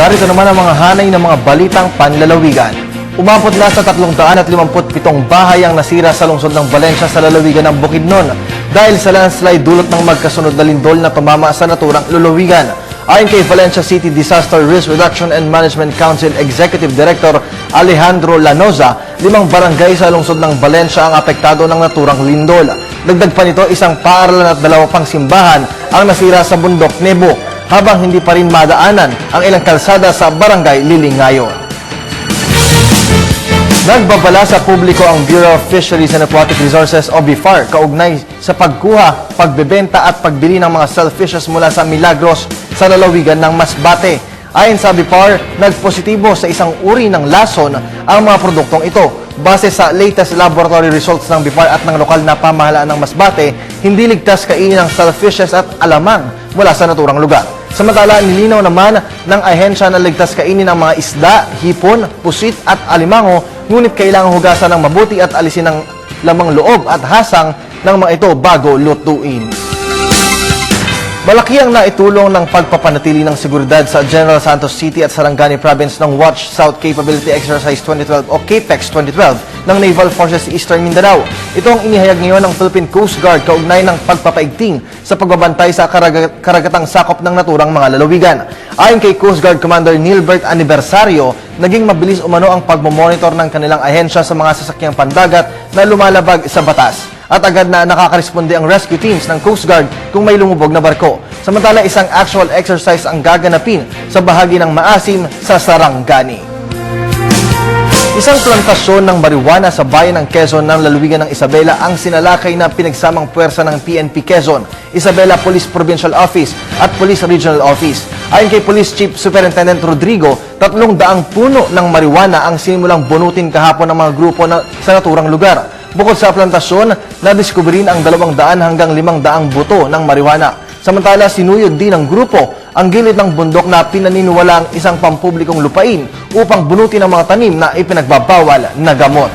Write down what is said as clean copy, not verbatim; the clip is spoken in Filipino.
Narito naman ang mga hanay ng mga balitang panlalawigan. Umabot na sa 357 bahay ang nasira sa lungsod ng Valencia sa lalawigan ng Bukidnon dahil sa landslide dulot ng magkasunod na lindol na tumama sa naturang lalawigan. Ayon kay Valencia City Disaster Risk Reduction and Management Council Executive Director Alejandro Lanoza, 5 barangay sa lungsod ng Valencia ang apektado ng naturang lindol. Dagdag pa nito, isang paaralan at 2 pang simbahan ang nasira sa bundok Nebo, habang hindi pa rin madaanan ang ilang kalsada sa barangay Lilingayon. Nagbabala sa publiko ang Bureau of Fisheries and Aquatic Resources o BIFAR kaugnay sa pagkuha, pagbebenta at pagbili ng mga shellfishes mula sa Milagros sa lalawigan ng Masbate. Ayon sa BIFAR, nagpositibo sa isang uri ng lason ang mga produktong ito. Base sa latest laboratory results ng BIFAR at ng lokal na pamahalaan ng Masbate, hindi ligtas kainin ng shellfishes at alamang mula sa naturang lugar. Samantala, nilinaw naman ng ahensya na ligtas kainin ng mga isda, hipon, pusit at alimango, ngunit kailangang hugasan ng mabuti at alisin ng lamang loob at hasang ng mga ito bago lutuin. Malaki ang naitulong ng pagpapanatili ng seguridad sa General Santos City at Sarangani Province ng Watch South Capability Exercise 2012 o CAPEX 2012 ng Naval Forces Eastern Mindanao. Ito ang inihayag ngayon ng Philippine Coast Guard kaugnay ng pagpapaigting sa pagbabantay sa karagatang sakop ng naturang mga lalawigan. Ayon kay Coast Guard Commander Nilbert Aniversario, naging mabilis umano ang pagmomonitor ng kanilang ahensya sa mga sasakyang pandagat na lumalabag sa batas. At agad na nakakaresponde ang rescue teams ng Coast Guard kung may lumubog na barko. Samantala, isang actual exercise ang gaganapin sa bahagi ng Maasim sa Sarangani. Isang plantasyon ng marijuana sa bayan ng Quezon ng lalawigan ng Isabela ang sinalakay na pinagsamang puwersa ng PNP Quezon, Isabela Police Provincial Office at Police Regional Office. Ayon kay Police Chief Superintendent Rodrigo, 300 puno ng marijuana ang sinimulang bunutin kahapon ng mga grupo sa naturang lugar. Bukod sa plantasyon, nadiskubirin ang 200 hanggang 500 buto ng marijuana. Samantala, sinuyod din ng grupo ang gilid ng bundok na pinaniniwala ang isang pampublikong lupain upang bunutin ang mga tanim na ipinagbabawal na gamot.